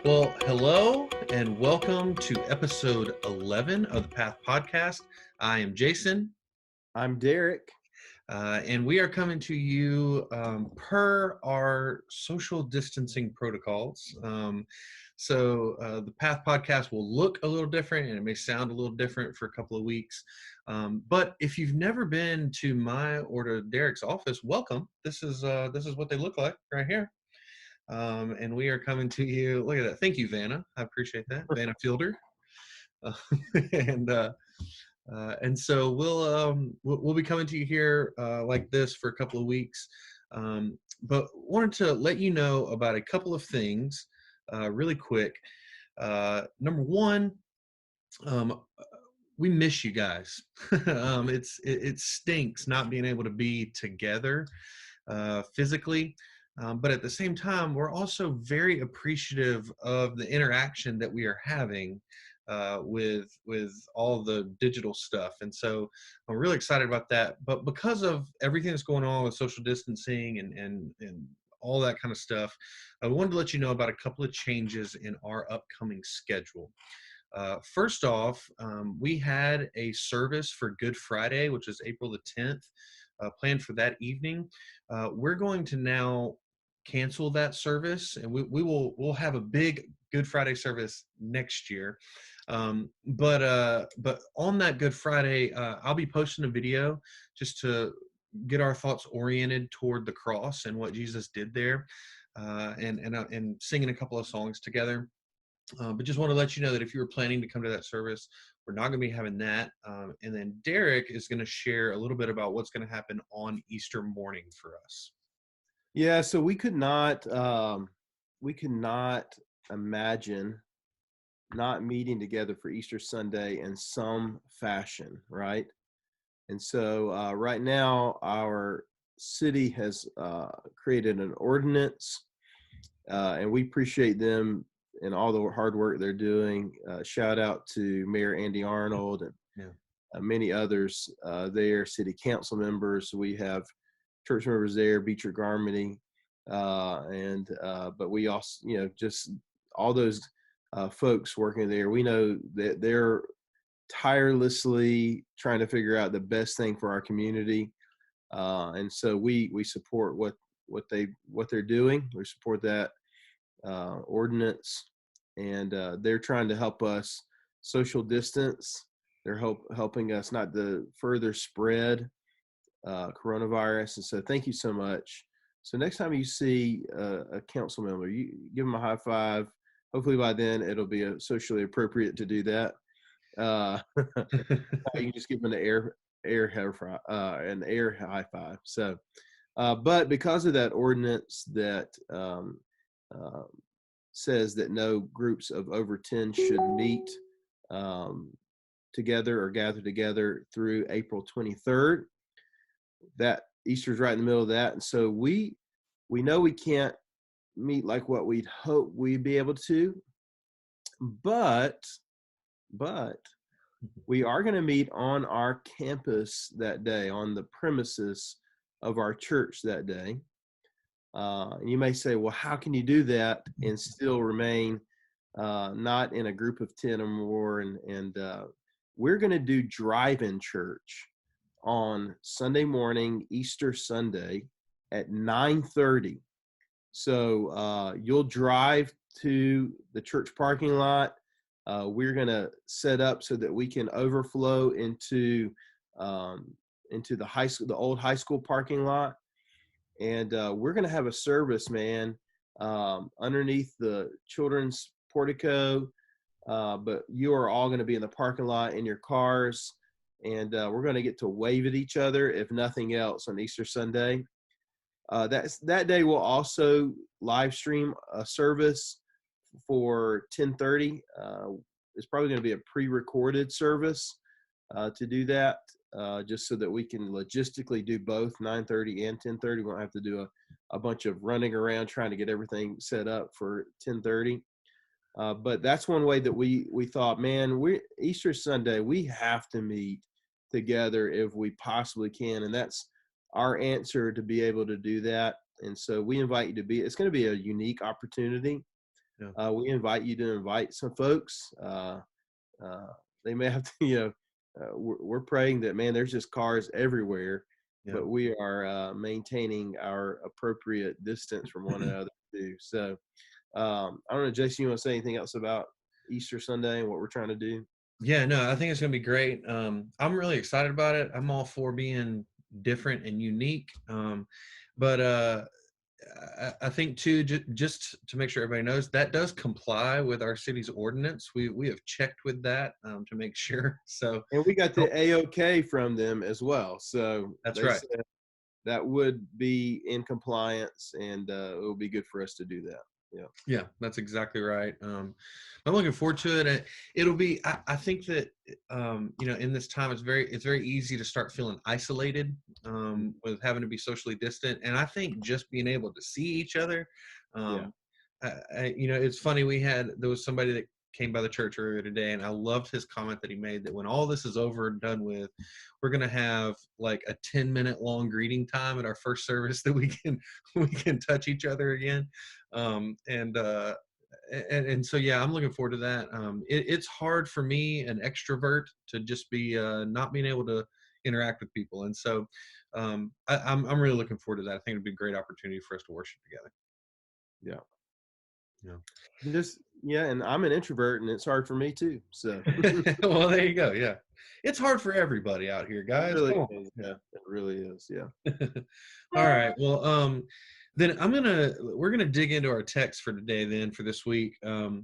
Well, hello and welcome to episode 11 of the Path Podcast. I am Jason, I'm Derrick. and we are coming to you per our social distancing protocols. The Path Podcast will look a little different and it may sound a little different for a couple of weeks. But if you've never been to my or to Derrick's office, welcome. This is what they look like right here. And we are coming to you. Look at that. Thank you, Vanna. I appreciate that. Vanna Fielder. Uh, and uh, and so we'll be coming to you here like this for a couple of weeks. But wanted to let you know about a couple of things really quick. Number one, um, we miss you guys. It stinks not being able to be together physically. But at the same time, we're also very appreciative of the interaction that we are having with all the digital stuff, and so I'm really excited about that. But because of everything that's going on with social distancing and all that kind of stuff, I wanted to let you know about a couple of changes in our upcoming schedule. First off, we had a service for Good Friday, which is April the 10th, planned for that evening. We're going to now cancel that service, and we'll have a big Good Friday service next year. But on that Good Friday, I'll be posting a video just to get our thoughts oriented toward the cross and what Jesus did there, and singing a couple of songs together. But just want to let you know that if you were planning to come to that service, we're not going to be having that. And then Derrick is going to share a little bit about what's going to happen on Easter morning for us. Yeah, so we could not imagine not meeting together for Easter Sunday in some fashion, right? And so right now, our city has created an ordinance, and we appreciate them and all the hard work they're doing. Shout out to Mayor Andy Arnold and Yeah. many others there, city council members. We have church members there, Beecher Garmany, but we also, just all those folks working there. We know that they're tirelessly trying to figure out the best thing for our community, and so we support what they're doing. We support that ordinance, and they're trying to help us social distance. They're helping us not to further spread coronavirus. And so thank you so much. So next time you see a council member, you give them a high five. Hopefully by then it'll be socially appropriate to do that. You can just give them an air high five. So, but because of that ordinance that says that no groups of over 10 should meet together or gather together through April 23rd, that Easter's right in the middle of that. And so we know we can't meet like what we'd hope we'd be able to, but we are going to meet on our campus that day, on the premises of our church that day. And you may say, well, how can you do that and still remain not in a group of 10 or more? And we're going to do drive-in church on Sunday morning, Easter Sunday at 9:30. So you'll drive to the church parking lot. We're going to set up so that we can overflow into the high school, the old high school parking lot. And we're going to have a service, man, underneath the children's portico. But you are all going to be in the parking lot in your cars. And we're going to get to wave at each other, if nothing else, on Easter Sunday. That day we'll also live stream a service for 10:30. It's probably going to be a pre-recorded service to do that, just so that we can logistically do both 9:30 and 10:30. We won't have to do a bunch of running around trying to get everything set up for 10:30. But that's one way that we thought, man, Easter Sunday, we have to meet together if we possibly can. And that's our answer to be able to do that. And so we invite you to it's going to be a unique opportunity. Yeah. We invite you to invite some folks. Uh, they may have to, we're praying that, man, there's just cars everywhere, Yeah. but we are maintaining our appropriate distance from one another too. So I don't know, Jason, you want to say anything else about Easter Sunday and what we're trying to do? Yeah, no, I think it's gonna be great. I'm really excited about it. I'm all for being different and unique. But I think too, just to make sure everybody knows, that does comply with our city's ordinance. We have checked with that to make sure. So And we got the A-OK from them as well. So that's they right. said that would be in compliance, and it will be good for us to do that. Yeah. Yeah, that's exactly right. I'm looking forward to it. And it'll be. I think that in this time, it's very easy to start feeling isolated with having to be socially distant. And I think just being able to see each other, Yeah. um, it's funny. There was somebody that came by the church earlier today, and I loved his comment that he made that when all this is over and done with, we're gonna have like a 10-minute long greeting time at our first service that we can touch each other again. um, and uh, and so yeah, I'm looking forward to that. It's hard for me, an extrovert, to just be not being able to interact with people, and so I'm really looking forward to that. I think it'd be a great opportunity for us to worship together. Yeah. Yeah. Just yeah, and I'm an introvert, and it's hard for me too. So Well, there you go. Yeah, it's hard for everybody out here, it guys. really Come on. is. Yeah. It really is. Yeah. All right. Well, then we're gonna dig into our text for today. Then for this week, we're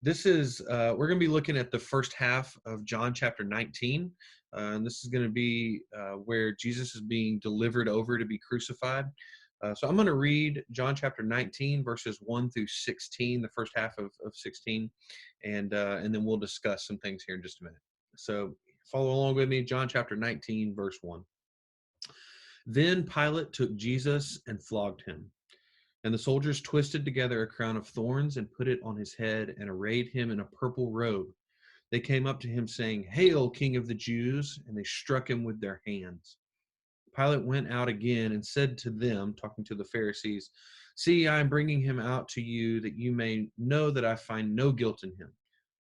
gonna be looking at the first half of John chapter 19, and this is gonna be where Jesus is being delivered over to be crucified. So I'm gonna read John chapter 19 verses 1 through 16, the first half of 16, and then we'll discuss some things here in just a minute. So follow along with me. John chapter 19 verse 1. Then Pilate took Jesus and flogged him. And the soldiers twisted together a crown of thorns and put it on his head and arrayed him in a purple robe. They came up to him saying, "Hail, King of the Jews!" And they struck him with their hands. Pilate went out again and said to them, talking to the Pharisees, "See, I am bringing him out to you that you may know that I find no guilt in him."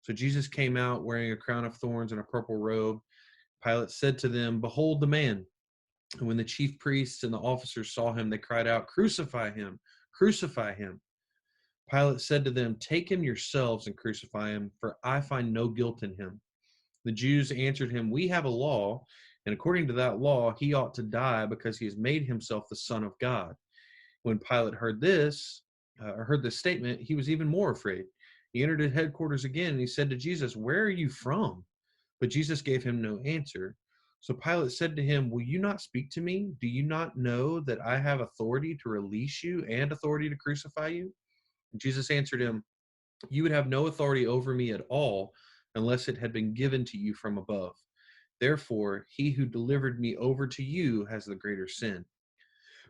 So Jesus came out wearing a crown of thorns and a purple robe. Pilate said to them, "Behold the man." And when the chief priests and the officers saw him, they cried out, "Crucify him! Crucify him!" Pilate said to them, "Take him yourselves and crucify him, for I find no guilt in him." The Jews answered him, "We have a law, and according to that law, he ought to die because he has made himself the Son of God." When Pilate heard this statement, he was even more afraid. He entered his headquarters again, and he said to Jesus, "Where are you from?" But Jesus gave him no answer. So Pilate said to him, "Will you not speak to me? Do you not know that I have authority to release you and authority to crucify you?" And Jesus answered him, "You would have no authority over me at all unless it had been given to you from above. Therefore, he who delivered me over to you has the greater sin."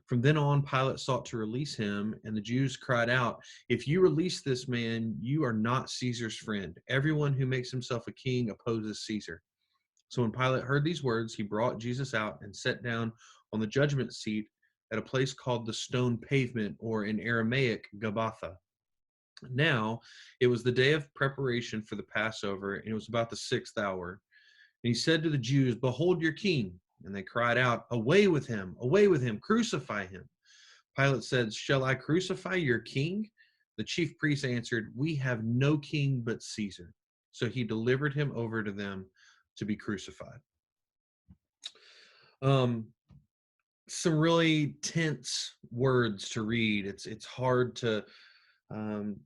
From then on, Pilate sought to release him, and the Jews cried out, "If you release this man, you are not Caesar's friend. Everyone who makes himself a king opposes Caesar." So when Pilate heard these words, he brought Jesus out and sat down on the judgment seat at a place called the Stone Pavement, or in Aramaic, Gabbatha. Now it was the day of preparation for the Passover, and it was about the sixth hour. And he said to the Jews, "Behold your king." And they cried out, away with him, crucify him." Pilate said, "Shall I crucify your king?" The chief priests answered, "We have no king but Caesar." So he delivered him over to them to be crucified. Um, some really tense words to read. It's hard um,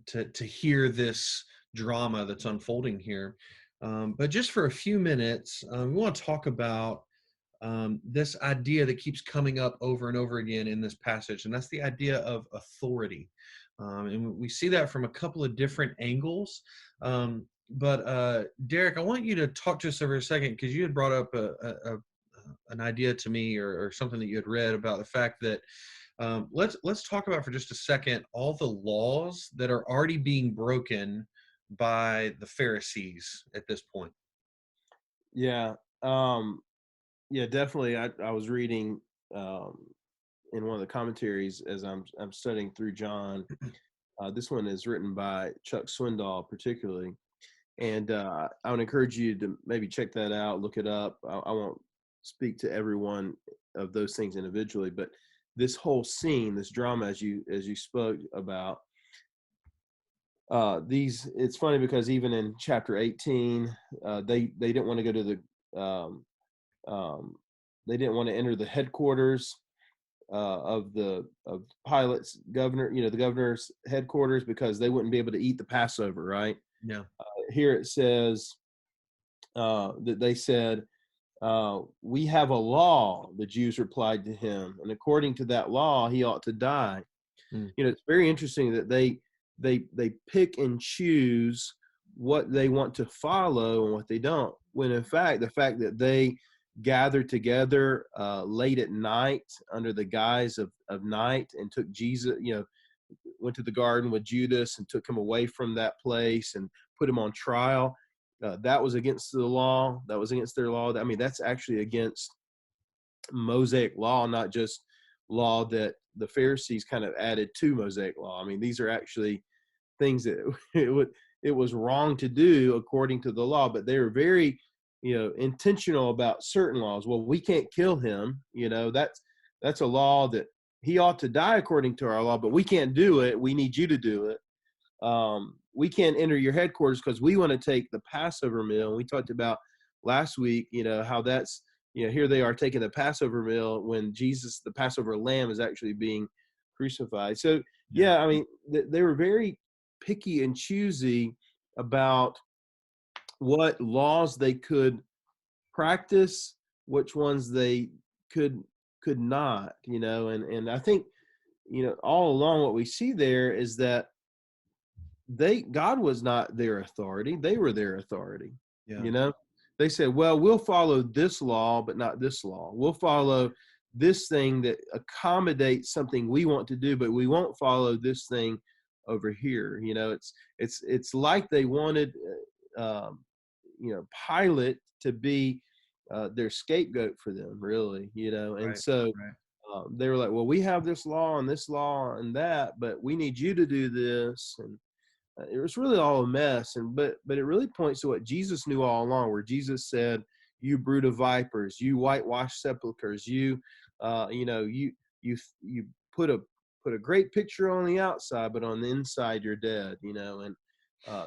to hear this drama that's unfolding here. But just for a few minutes, we want to talk about this idea that keeps coming up over and over again in this passage, and that's the idea of authority. And we see that from a couple of different angles. But Derrick, I want you to talk to us over a second, because you had brought up an idea to me, or something that you had read about the fact that let's talk about for just a second all the laws that are already being broken by the Pharisees at this point. Yeah. Yeah, definitely. I was reading um, in one of the commentaries as I'm studying through John, This one is written by Chuck Swindoll, particularly. And I would encourage you to maybe check that out, look it up. I won't speak to every one of those things individually, but this whole scene, this drama, as you spoke about, it's funny because even in chapter 18, they didn't want to go to um, they didn't want to enter the headquarters of Pilate's governor, the governor's headquarters, because they wouldn't be able to eat the Passover, right? Yeah. Here it says that they said, we have a law, the Jews replied to him, and according to that law, he ought to die. Mm. It's very interesting that they pick and choose what they want to follow and what they don't. When in fact, the fact that they gathered together late at night under the guise of night and took Jesus, went to the garden with Judas and took him away from that place and put him on trial. That was against the law. That was against their law. I mean, that's actually against Mosaic law, not just law that the Pharisees kind of added to Mosaic law. I mean, these are actually things that it was wrong to do according to the law, but they were very, intentional about certain laws. Well, we can't kill him. That's a law that he ought to die according to our law, but we can't do it. We need you to do it. We can't enter your headquarters because we want to take the Passover meal. And we talked about last week, how that's, here they are taking the Passover meal when Jesus, the Passover lamb, is actually being crucified. So, yeah, I mean, they were very picky and choosy about what laws they could practice, which ones they could not, and I think, all along what we see there is that God was not their authority. They were their authority. Yeah. They said, well, we'll follow this law, but not this law. We'll follow this thing that accommodates something we want to do, but we won't follow this thing over here. It's like they wanted, Pilate to be their scapegoat for them, really, and Right. so Right. they were like, well, we have this law and that, but we need you to do this. And it was really all a mess. But it really points to what Jesus knew all along, where Jesus said, you brood of vipers, you whitewashed sepulchres, you you put a great picture on the outside, but on the inside you're dead. And uh,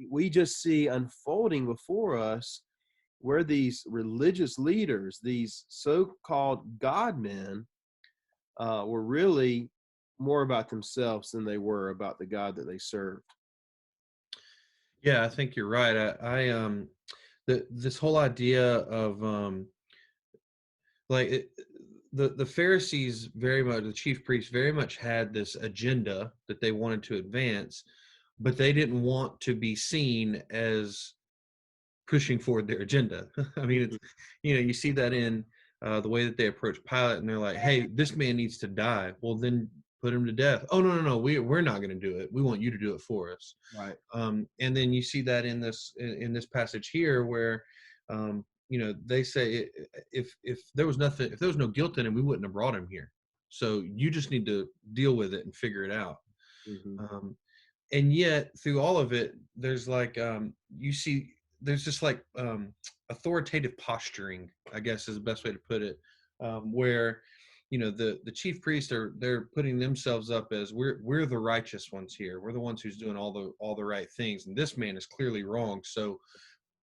we just see unfolding before us where these religious leaders, these so-called God men, were really more about themselves than they were about the God that they served. Yeah, I think you're right. This whole idea of like the Pharisees, very much, the chief priests very much had this agenda that they wanted to advance, but they didn't want to be seen as pushing forward their agenda. I mean, it's, you see that in the way that they approach Pilate, and they're like, "Hey, this man needs to die." Well, then put him to death. Oh, no, we're not going to do it. We want you to do it for us. Right. And then you see that in this passage here, where they say, if there was nothing, if there was no guilt in him, we wouldn't have brought him here. So you just need to deal with it and figure it out. Mm-hmm. And yet through all of it, there's like you see there's just like authoritative posturing, I guess is the best way to put it, where the chief priests they're putting themselves up as we're the righteous ones here. We're the ones who's doing all the right things, and this man is clearly wrong. So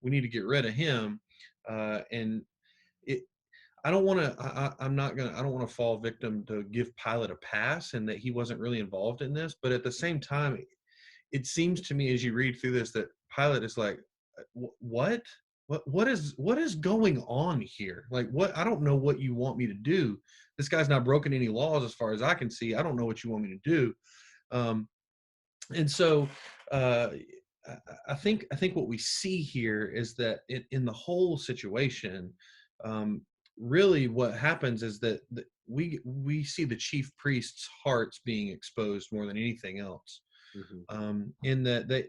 we need to get rid of him. And it, I don't want to. I'm not gonna. I don't want to fall victim to give Pilate a pass and that he wasn't really involved in this. But at the same time, it seems to me as you read through this that Pilate is like, what? What is going on here? Like, what? I don't know what you want me to do. This guy's not broken any laws as far as I can see. I don't know what you want me to do. And so uh, I think what we see here is that in the whole situation, really what happens is that we see the chief priest's hearts being exposed more than anything else. In that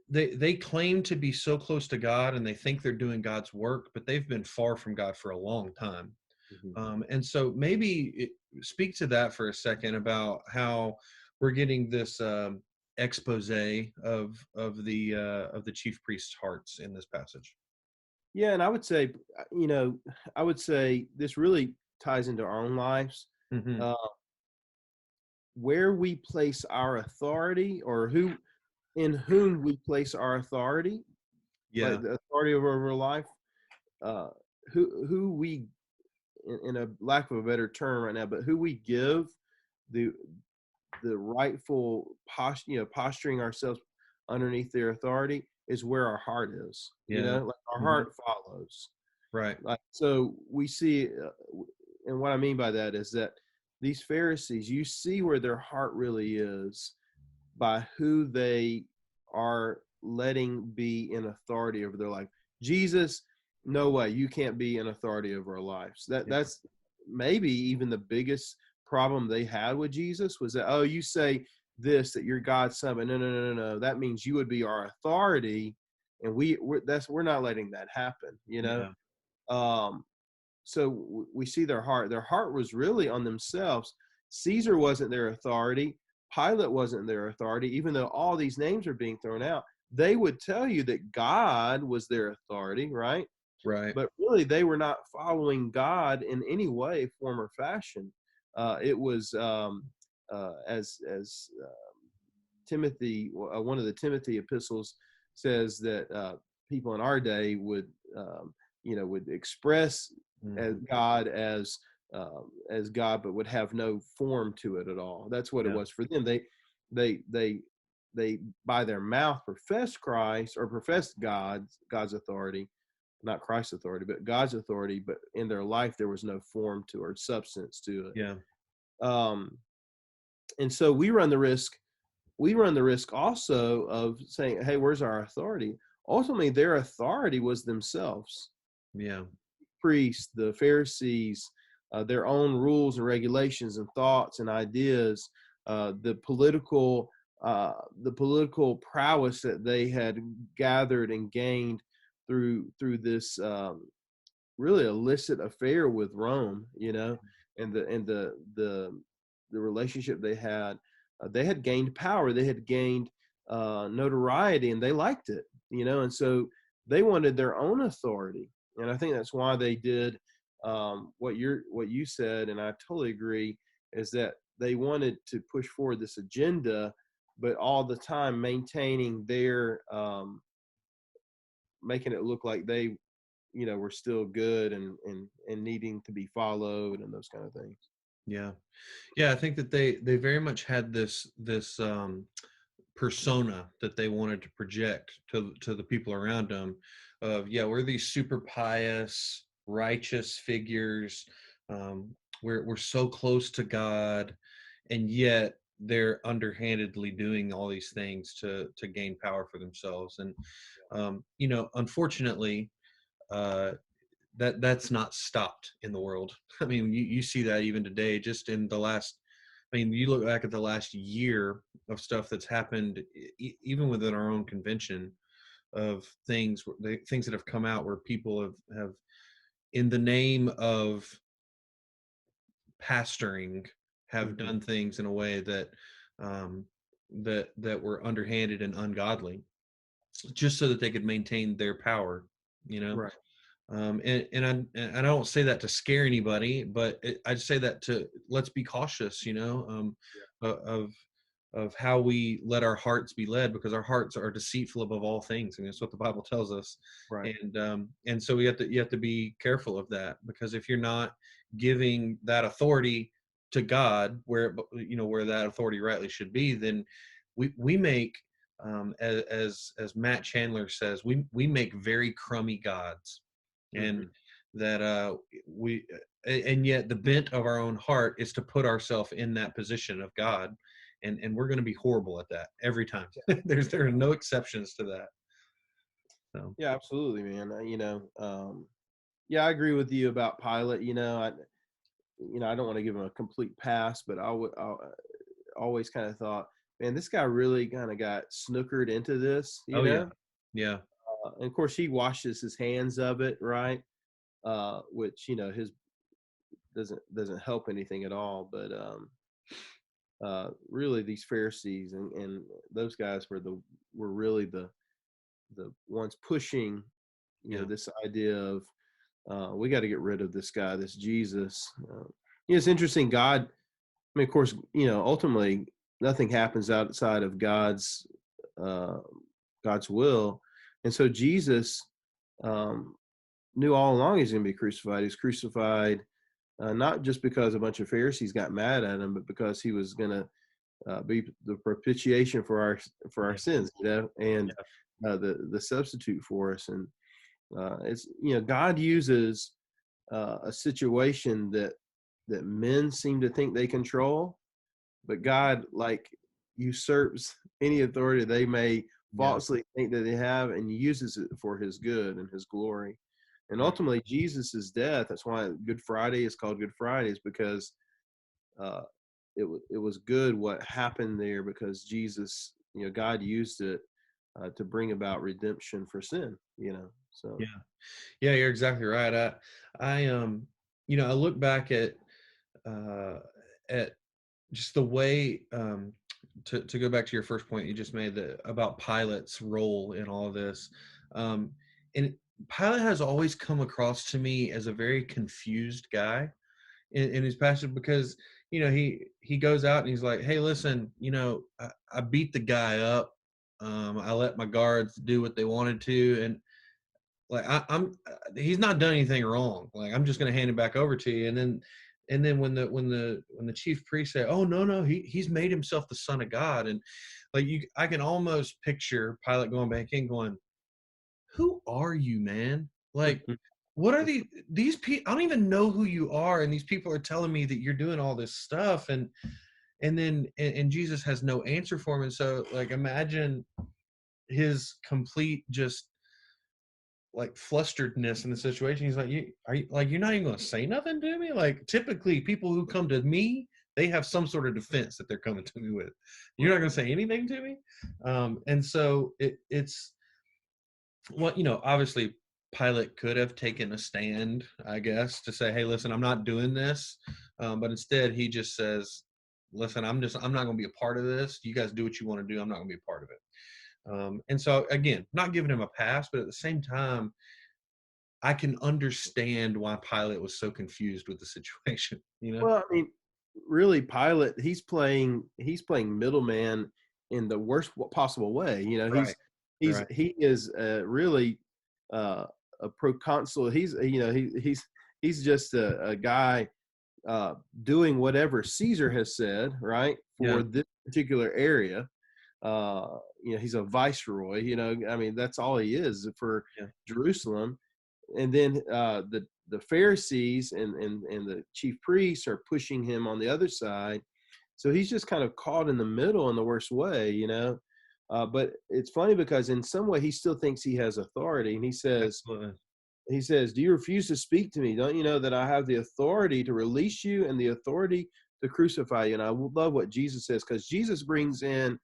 they claim to be so close to God and they think they're doing God's work, but they've been far from God for a long time. Mm-hmm. And so maybe speak to that for a second about how we're getting this expose of the chief priest's hearts in this passage. Yeah, and I would say, I would say this really ties into our own lives. Hmm. Uh, where we place our authority, or who in whom we place our authority, Yeah. like the authority over our life, uh, who we, in a lack of a better term right now, but who we give the rightful posturing ourselves underneath their authority is where our heart is. Yeah. Like our Hmm. heart follows. Right. Like, so we see, and what I mean by that is that these Pharisees, you see where their heart really is by who they are letting be in authority over their life. Jesus, no way, you can't be in authority over our lives. Yeah. That's maybe even the biggest problem they had with Jesus, was that, oh, you say this, that you're God's son, but no, that means you would be our authority, and we're not letting that happen. Yeah. um so we see their heart was really on themselves. Caesar wasn't their authority. Pilate wasn't their authority, even though all these names are being thrown out. They would tell you that God was their authority, right? Right. But really they were not following God in any way, form, or fashion. It was as Timothy, one of the Timothy epistles says, that people in our day would express as Hmm. God as God, but would have no form to it at all. That's what it Yeah. was for them. They by their mouth professed Christ, or professed God's authority, not Christ's authority, but God's authority. But in their life, there was no form to or substance to Yeah. it. And so we run the risk also of saying, hey, where's our authority? Ultimately, their authority was themselves. Yeah. Priests, the Pharisees, their own rules and regulations and thoughts and ideas, the political prowess that they had gathered and gained through this really illicit affair with Rome, and the relationship they had. They had gained power, they had gained notoriety, and they liked it, and so they wanted their own authority. And I think that's why they did what you said, and I totally agree, is that they wanted to push forward this agenda, but all the time maintaining their making it look like they were still good and needing to be followed and those kind of things. Yeah. Yeah. I think that they very much had this persona that they wanted to project to the people around them of, yeah, we're these super pious, righteous figures. We're so close to God, and yet they're underhandedly doing all these things to gain power for themselves. And unfortunately, uh, that's not stopped in the world. I mean, you see that even today, just in the last. I mean, you look back at the last year of stuff that's happened, even within our own convention, of things that have come out where people have, in the name of pastoring, have Hmm. done things in a way um, that were underhanded and ungodly, just so that they could maintain their power. You know, Right. and I don't say that to scare anybody, but I say that to, let's be cautious, of how we let our hearts be led, because our hearts are deceitful above all things, and that's what the Bible tells us. Right. And so you have to be careful of that, because if you're not giving that authority to God, where that authority rightly should be, then we make, as Matt Chandler says, we make very crummy gods. And Hmm. that we and yet the bent of our own heart is to put ourselves in that position of God, and we're going to be horrible at that every time. There are no exceptions to that. So Yeah, absolutely, man. Yeah, I agree with you about Pilate. I don't want to give him a complete pass, but I always kind of thought, man, this guy really kind of got snookered into this. oh yeah, yeah, And of course, he washes his hands of it, right? Which his doesn't help anything at all. But really these Pharisees and those guys were really the ones pushing, Yeah. this idea of we got to get rid of this guy, this Jesus. It's interesting. God, I mean, of course, ultimately nothing happens outside of uh, God's will, and so Jesus um, knew all along he's going to be crucified. He's crucified not just because a bunch of Pharisees got mad at him, but because he was going to be the propitiation for our Yeah. sins, and Yeah. the substitute for us. And it's God uses a situation that men seem to think they control, but God like usurps any authority they may Yeah. falsely think that they have, and uses it for His good and His glory. And Right. ultimately, Jesus's death. That's why Good Friday is called Good Friday, is because uh, it was good what happened there, because Jesus, God used it to bring about redemption for sin. So Yeah. Yeah, you're exactly right. I look back uh, at just the way, to go back to your first point you just made about Pilate's role in all of this. Um, and Pilate has always come across to me as a very confused guy in his passage, because he goes out and he's like, hey, listen, I beat the guy up. I let my guards do what they wanted to, and like I'm he's not done anything wrong. Like, I'm just going to hand him back over to you. And then when the chief priest say, oh, no, he's made himself the son of God. And like, I can almost picture Pilate going back in going, who are you, man? Like, what are these people? I don't even know who you are, and these people are telling me that you're doing all this stuff. And Jesus has no answer for him. And so, like, imagine his complete just like flusteredness in the situation. He's like, you're not even going to say nothing to me? Like, typically people who come to me, they have some sort of defense that they're coming to me with. You're not going to say anything to me? And so it's what, obviously Pilate could have taken a stand, I guess, to say, hey, listen, I'm not doing this. But instead he just says, listen, I'm not going to be a part of this. You guys do what you want to do. I'm not going to be a part of it. And so, again, not giving him a pass, but at the same time, I can understand why Pilate was so confused with the situation, you know? Well, I mean, really, Pilate, he's playing middleman in the worst possible way. Right. Right. He is really uh, a proconsul. He's just a guy uh, doing whatever Caesar has said, right, Yeah. for this particular area. He's a viceroy. I mean, that's all he is for Yeah. Jerusalem. And then the Pharisees and the chief priests are pushing him on the other side, so he's just kind of caught in the middle in the worst way. But it's funny because in some way he still thinks he has authority, and Absolutely. he says, do you refuse to speak to me? Don't you know that I have the authority to release you and the authority to crucify you? And I love what Jesus says, because Jesus brings in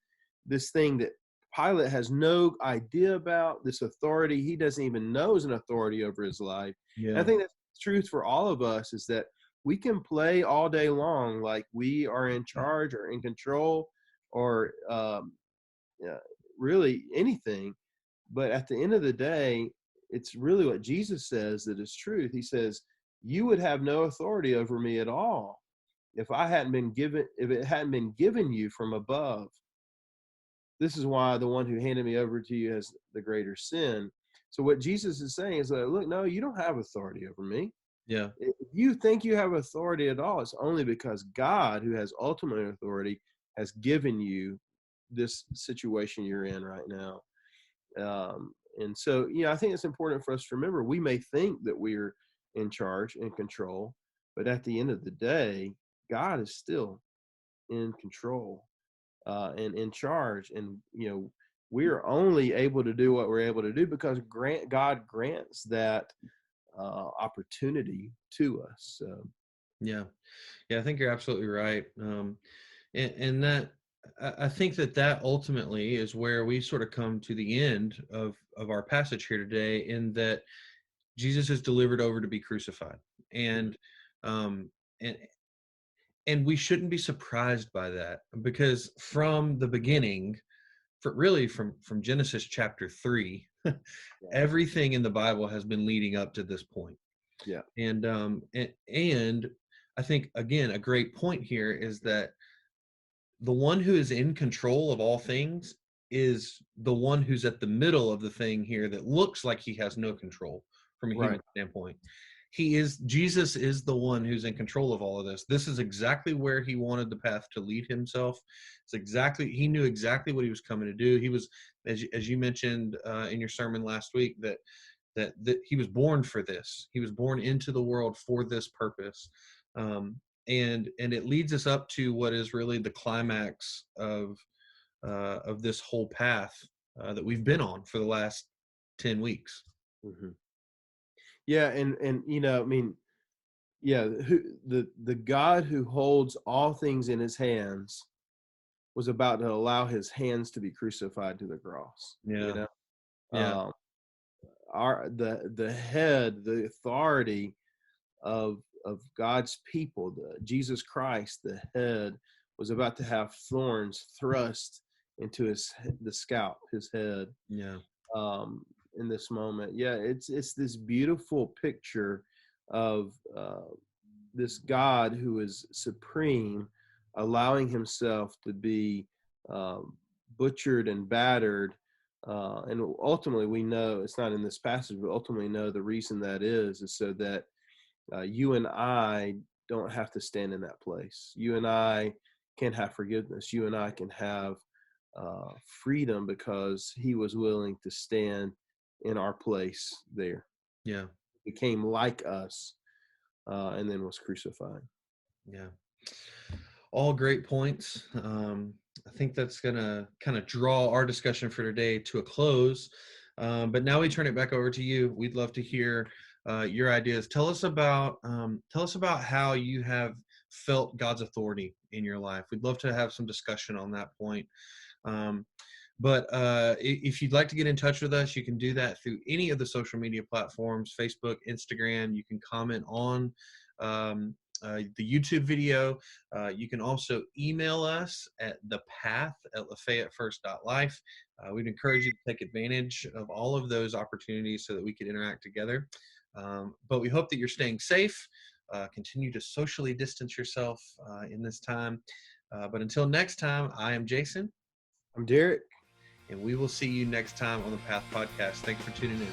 this thing that Pilate has no idea about, this authority he doesn't even know is an authority over his life. And I Yeah. think that's the truth for all of us, is that we can play all day long like we are in charge or in control, or yeah, really anything. But at the end of the day, it's really what Jesus says that is truth. He says, you would have no authority over me at all if it hadn't been given you from above. This is why the one who handed me over to you has the greater sin. So what Jesus is saying is that, look, no, you don't have authority over me. Yeah. If you think you have authority at all, it's only because God, who has ultimate authority, has given you this situation you're in right now. And so, I think it's important for us to remember, we may think that we're in charge and control, but at the end of the day, God is still in control and in charge. And, we're only able to do what we're able to do because God grants that opportunity to us. So, Yeah. Yeah. I think you're absolutely right. And that, I think that ultimately is where we sort of come to the end of our passage here today, in that Jesus is delivered over to be crucified. And, um, and And we shouldn't be surprised by that, because from the beginning, really from Genesis chapter 3, Yeah. everything in the Bible has been leading up to this point. Yeah. And I think, again, a great point here is that the one who is in control of all things is the one who's at the middle of the thing here that looks like he has no control from a Right. human standpoint. Jesus is the one who's in control of all of this. This is exactly where he wanted the path to lead himself. He knew exactly what he was coming to do. He was, as you mentioned in your sermon last week, that he was born for this. He was born into the world for this purpose. And it leads us up to what is really the climax of this whole path that we've been on for the last 10 weeks. Hmm. Yeah, and I mean, yeah, the God who holds all things in his hands was about to allow his hands to be crucified to the cross. Yeah, yeah, Um, the head, the authority of God's people, Jesus Christ, the head, was about to have thorns thrust into the scalp, his head. yeah, In this moment, yeah, it's this beautiful picture of this God who is supreme, allowing himself to be butchered and battered. And ultimately, we know it's not in this passage, but ultimately know the reason that is so that you and I don't have to stand in that place. You and I can have forgiveness. You and I can have freedom because he was willing to stand in our place there. yeah, Became like us and then was crucified. yeah. All great points. I think that's going to kind of draw our discussion for today to a close. But now we turn it back over to you. We'd love to hear your ideas. Tell us about how you have felt God's authority in your life. We'd love to have some discussion on that point. Um, but if you'd like to get in touch with us, you can do that through any of the social media platforms: Facebook, Instagram. You can comment on um, the YouTube video. You can also email us at thepath@lafayette1st.life. We'd encourage you to take advantage of all of those opportunities so that we could interact together. But we hope that you're staying safe. Continue to socially distance yourself in this time. But until next time, I am Jason. I'm Derrick. And we will see you next time on the Path Podcast. Thanks for tuning in.